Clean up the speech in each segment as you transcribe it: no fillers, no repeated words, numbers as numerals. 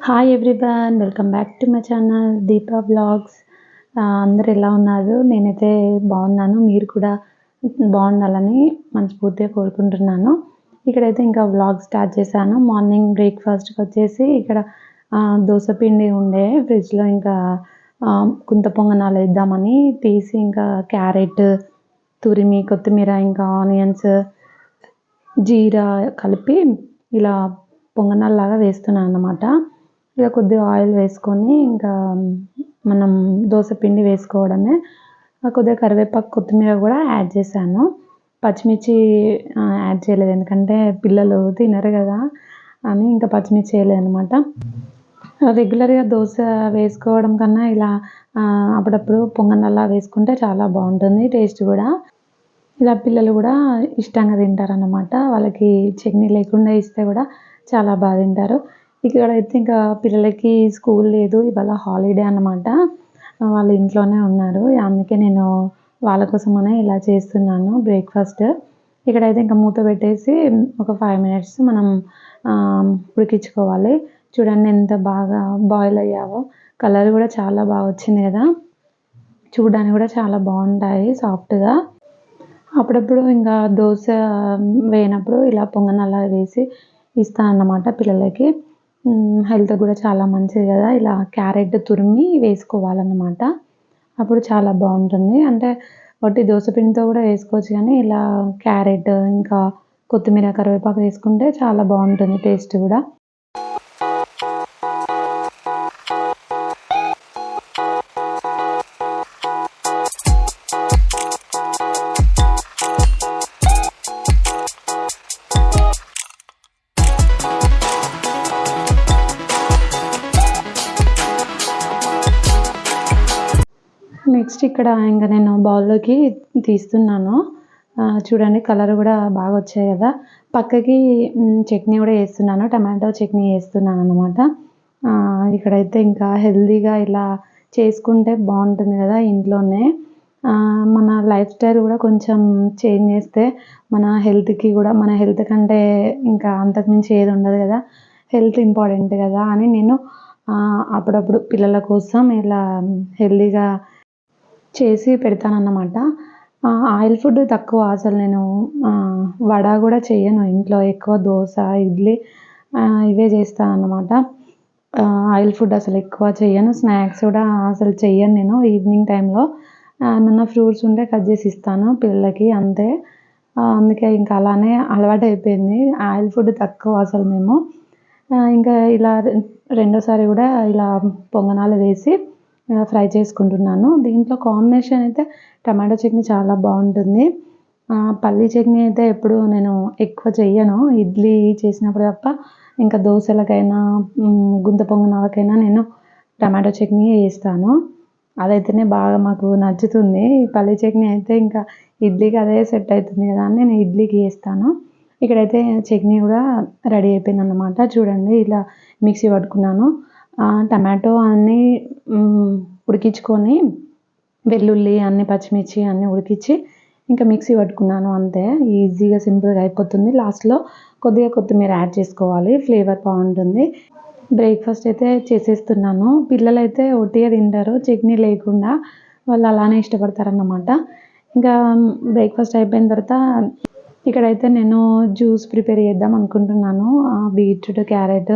Hi everyone, welcome back to my channel Deepa vlogs. అందరు ఎలా ఉన్నారు? నేనైతే బాగున్నాను. మీరు కూడా బాగుండాలని మనస్ఫూర్తిగా కోరుకుంటున్నాను. ఇక్కడైతే ఇంకా వ్లాగ్ స్టార్ట్ చేశాను. మార్నింగ్ బ్రేక్ఫాస్ట్కి వచ్చేసి ఇక్కడ దోశ పిండి ఉండే ఫ్రిడ్జ్లో, ఇంకా కుంత పొంగనాలు వేద్దామని తీసి ఇంకా క్యారెట్ తురిమి, కొత్తిమీర, ఇంకా ఆనియన్స్, జీరా కలిపి ఇలా పొంగనాల్లాగా వేస్తున్నాను అన్నమాట. ఇక కొద్దిగా ఆయిల్ వేసుకొని ఇంకా మనం దోశ పిండి వేసుకోవడమే. కొద్దిగా కరివేపాకు, కొత్తిమీర కూడా యాడ్ చేశాను. పచ్చిమిర్చి యాడ్ చేయలేదు, ఎందుకంటే పిల్లలు తినరు కదా అని ఇంకా పచ్చిమిర్చి వేయలేదు అనమాట. రెగ్యులర్గా దోశ వేసుకోవడం కన్నా ఇలా అప్పుడప్పుడు పొంగనాల్లా వేసుకుంటే చాలా బాగుంటుంది, టేస్ట్ కూడా. ఇలా పిల్లలు కూడా ఇష్టంగా తింటారన్నమాట. వాళ్ళకి చట్నీ లేకుండా ఇస్తే కూడా చాలా బాగా తింటారు. ఇక్కడైతే ఇంకా పిల్లలకి స్కూల్ లేదు, ఇవాళ హాలిడే అన్నమాట. వాళ్ళు ఇంట్లోనే ఉన్నారు, అందుకే నేను వాళ్ళ కోసమనే ఇలా చేస్తున్నాను బ్రేక్ఫాస్ట్. ఇక్కడైతే ఇంకా మూత పెట్టేసి ఒక 5 మినిట్స్ మనం ఉడికించుకోవాలి. చూడండి ఎంత బాగా బాయిల్ అయ్యావో, కలర్ కూడా చాలా బాగా వచ్చింది కదా, చూడడానికి కూడా చాలా బాగుంటాయి సాఫ్ట్గా. అప్పుడప్పుడు ఇంకా దోశ వేయనప్పుడు ఇలా పొంగనాలు వేసి ఇస్తాను అన్నమాట పిల్లలకి. హెల్త్ కూడా చాలా మంచిది కదా. ఇలా క్యారెట్ తురిమి వేసుకోవాలన్నమాట, అప్పుడు చాలా బాగుంటుంది. అంటే వట్టి దోశ పిండితో కూడా వేసుకోవచ్చు, కానీ ఇలా క్యారెట్ ఇంకా కొత్తిమీర, కరివేపాకు వేసుకుంటే చాలా బాగుంటుంది టేస్ట్ కూడా. నెక్స్ట్ ఇక్కడ ఇంకా నేను బౌల్లోకి తీస్తున్నాను. చూడండి కలర్ కూడా బాగా వచ్చాయి కదా. పక్కకి చట్నీ కూడా వేస్తున్నాను, టమాటో చట్నీ వేస్తున్నాను అనమాట. ఇక్కడైతే ఇంకా హెల్తీగా ఇలా చేసుకుంటే బాగుంటుంది కదా ఇంట్లోనే. మన లైఫ్ స్టైల్ కూడా కొంచెం చేంజ్ చేస్తే మన హెల్త్కి కూడా, మన హెల్త్ కంటే ఇంకా అంతకుమించి ఏది ఉండదు కదా, హెల్త్ ఇంపార్టెంట్ కదా అని నేను అప్పుడప్పుడు పిల్లల కోసం ఇలా హెల్తీగా చేసి పెడతానన్నమాట. ఆయిల్ ఫుడ్ తక్కువ, అసలు నేను వడ కూడా చేయను ఇంట్లో. ఎక్కువ దోశ, ఇడ్లీ ఇవే చేస్తాను అన్నమాట. ఆయిల్ ఫుడ్ అసలు ఎక్కువ చేయను. స్నాక్స్ కూడా అసలు చెయ్యను నేను. ఈవినింగ్ టైంలో ఏమన్నా ఫ్రూట్స్ ఉంటే కట్ చేసి ఇస్తాను పిల్లలకి, అంతే. అందుకే ఇంకా అలానే అలవాటు అయిపోయింది. ఆయిల్ ఫుడ్ తక్కువ అసలు మేము. ఇంకా ఇలా రెండోసారి కూడా ఇలా పొంగనాలు వేసి ఫ్రై చేసుకుంటున్నాను. దీంట్లో కాంబినేషన్ అయితే టమాటో చట్నీ చాలా బాగుంటుంది. పల్లీ చట్నీ అయితే ఎప్పుడు నేను ఎక్కువ చెయ్యను, ఇడ్లీ చేసినప్పుడు తప్ప. ఇంకా దోశలకైనా గుంత పొంగనాలకైనా నేను టమాటో చట్నీ వేస్తాను. అదైతేనే బాగా మాకు నచ్చుతుంది. పల్లీ చట్నీ అయితే ఇంకా ఇడ్లీకి అదే సెట్ అవుతుంది కదా అని నేను ఇడ్లీకి వేస్తాను. ఇక్కడైతే చట్నీ కూడా రెడీ అయిపోయింది అన్నమాట. చూడండి ఇలా మిక్సీ పట్టుకున్నాను. టమాటో అన్నీ ఉడికించుకొని, వెల్లుల్లి అన్ని, పచ్చిమిర్చి అన్నీ ఉడికించి ఇంకా మిక్సీ పట్టుకున్నాను, అంతే. ఈజీగా సింపుల్గా అయిపోతుంది. లాస్ట్లో కొద్దిగా కొత్తిమీర యాడ్ చేసుకోవాలి, ఫ్లేవర్ బాగుంటుంది. బ్రేక్ఫాస్ట్ అయితే చేసేస్తున్నాను. పిల్లలైతే ఒట్టిగా తింటారు, చట్నీ లేకుండా. వాళ్ళు అలానే ఇష్టపడతారన్నమాట. ఇంకా బ్రేక్ఫాస్ట్ అయిపోయిన తర్వాత ఇక్కడైతే నేను జ్యూస్ ప్రిపేర్ చేద్దాం అనుకుంటున్నాను. బీట్రూట్, క్యారెట్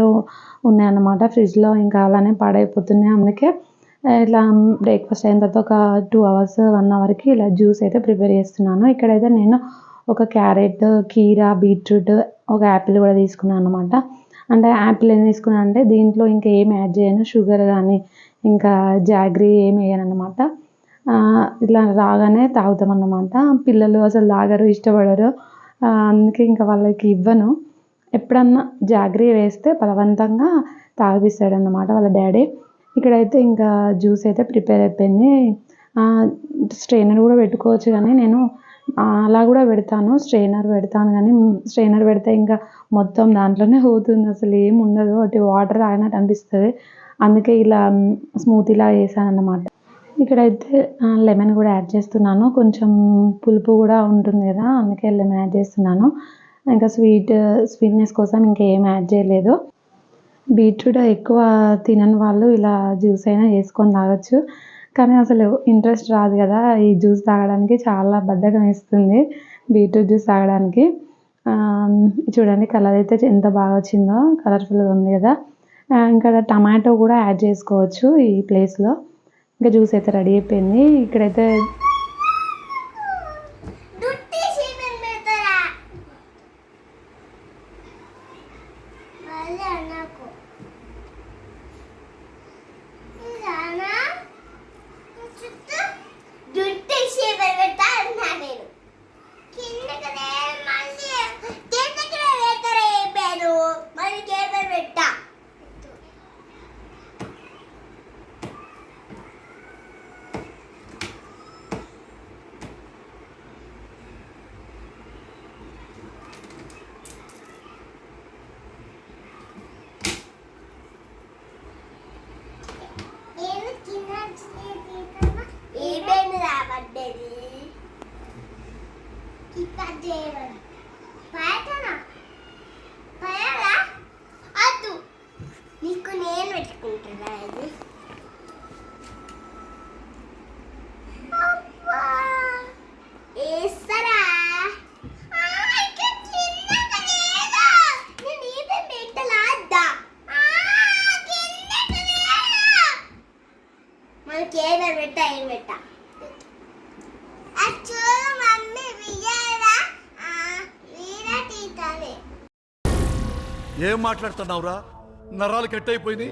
ఉన్నాయన్నమాట ఫ్రిడ్జ్లో, ఇంకా అలానే పాడైపోతున్నాయి. అందుకే ఇట్లా బ్రేక్ఫాస్ట్ అయిన తర్వాత ఒక 2 అవర్స్ 1 అవర్కి ఇలా జ్యూస్ అయితే ప్రిపేర్ చేస్తున్నాను. ఇక్కడైతే నేను ఒక క్యారెట్, కీరా, బీట్రూట్, ఒక యాపిల్ కూడా తీసుకున్నాను అనమాట. అంటే యాపిల్ ఏం తీసుకున్నాను అంటే దీంట్లో ఇంకా ఏం యాడ్ చేయను, షుగర్ కానీ ఇంకా జాగ్రీ ఏమి వేయను అనమాట. ఇట్లా రాగానే తాగుతామన్నమాట. పిల్లలు అసలు తాగరు, ఇష్టపడరు. అందుకే ఇంకా వాళ్ళకి ఇవ్వను. ఎప్పుడన్నా జాగ్రీ వేస్తే బలవంతంగా తాగిపిస్తాడన్నమాట వాళ్ళ డాడీ. ఇక్కడైతే ఇంకా జ్యూస్ అయితే ప్రిపేర్ అయిపోయింది. స్ట్రైనర్ కూడా పెట్టుకోవచ్చు, కానీ నేను అలా కూడా పెడతాను, స్ట్రైనర్ పెడతాను. కానీ స్ట్రైనర్ పెడితే ఇంకా మొత్తం దాంట్లోనే పోతుంది, అసలు ఏం ఉండదు, అటు వాటర్ తాగినట్టు అనిపిస్తుంది. అందుకే ఇలా స్మూతీలా వేసాను అన్నమాట. ఇక్కడైతే లెమన్ కూడా యాడ్ చేస్తున్నాను. కొంచెం పులుపు కూడా ఉంటుంది కదా, అందుకే లెమన్ యాడ్ చేస్తున్నాను. ఇంకా స్వీట్నెస్ కోసం ఇంకా ఏం యాడ్ చేయలేదు. బీట్రూట్ ఎక్కువ తినని వాళ్ళు ఇలా జ్యూస్ అయినా చేసుకొని తాగొచ్చు. కానీ అసలు ఇంట్రెస్ట్ రాదు కదా! ఈ జ్యూస్ తాగడానికి చాలా బద్ధకం వేస్తుంది బీట్రూట్ జ్యూస్ తాగడానికి. చూడండి కలర్ అయితే ఎంత బాగా వచ్చిందో కలర్‌ఫుల్‌గా ఉంది కదా! ఇంకా టమాటో కూడా యాడ్ చేసుకోవచ్చు ఈ ప్లేస్‌లో. ఇంకా జ్యూస్ అయితే రెడీ అయిపోయింది. ఇక్కడైతే నీకు నేను పెట్టుకుంటున్నా ఇది వేస్తారా మనకి ఏమైనా పెట్టా ఏం పెట్టా మమ్మీ ఏం మాట్లాడుతున్నావురా? నరాలు కట్ అయిపోయింది.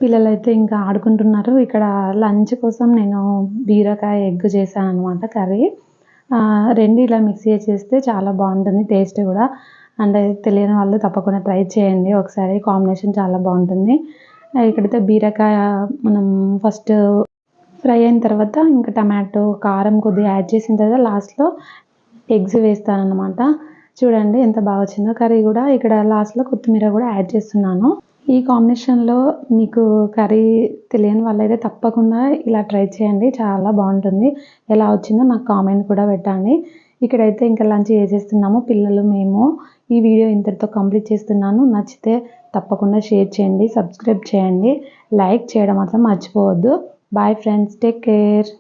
పిల్లలైతే ఇంకా ఆడుకుంటున్నారు. ఇక్కడ లంచ్ కోసం నేను బీరకాయ ఎగ్ చేశాననమాట కర్రీ. 2 ఇలా మిక్స్ చేస్తే చాలా బాగుంటుంది టేస్ట్ కూడా. అంటే తెలియని వాళ్ళు తప్పకుండా ట్రై చేయండి ఒకసారి. కాంబినేషన్ చాలా బాగుంటుంది. ఇక్కడైతే బీరకాయ మనం ఫస్ట్ ఫ్రై అయిన తర్వాత ఇంకా టమాటో, కారం కొద్దిగా యాడ్ చేసిన తర్వాత లాస్ట్‌లో ఎగ్స్ వేస్తాననమాట. చూడండి ఎంత బాగా వచ్చిందో కర్రీ కూడా. ఇక్కడ లాస్ట్‌లో కొత్తిమీర కూడా యాడ్ చేస్తున్నాను. ఈ కాంబినేషన్‌లో మీకు కర్రీ తెలియని వాళ్ళైతే తప్పకుండా ఇలా ట్రై చేయండి. చాలా బాగుంటుంది. ఎలా వచ్చిందో నాకు కామెంట్ కూడా పెట్టండి. ఇక్కడైతే ఇంకా లంచ్ చేసేస్తున్నాము పిల్లలు, మేము. ఈ వీడియో ఇంతటితో కంప్లీట్ చేస్తున్నాను. నచ్చితే తప్పకుండా షేర్ చేయండి, సబ్స్క్రైబ్ చేయండి, లైక్ చేయడం మాత్రం మర్చిపోవద్దు. Boy friends, take care.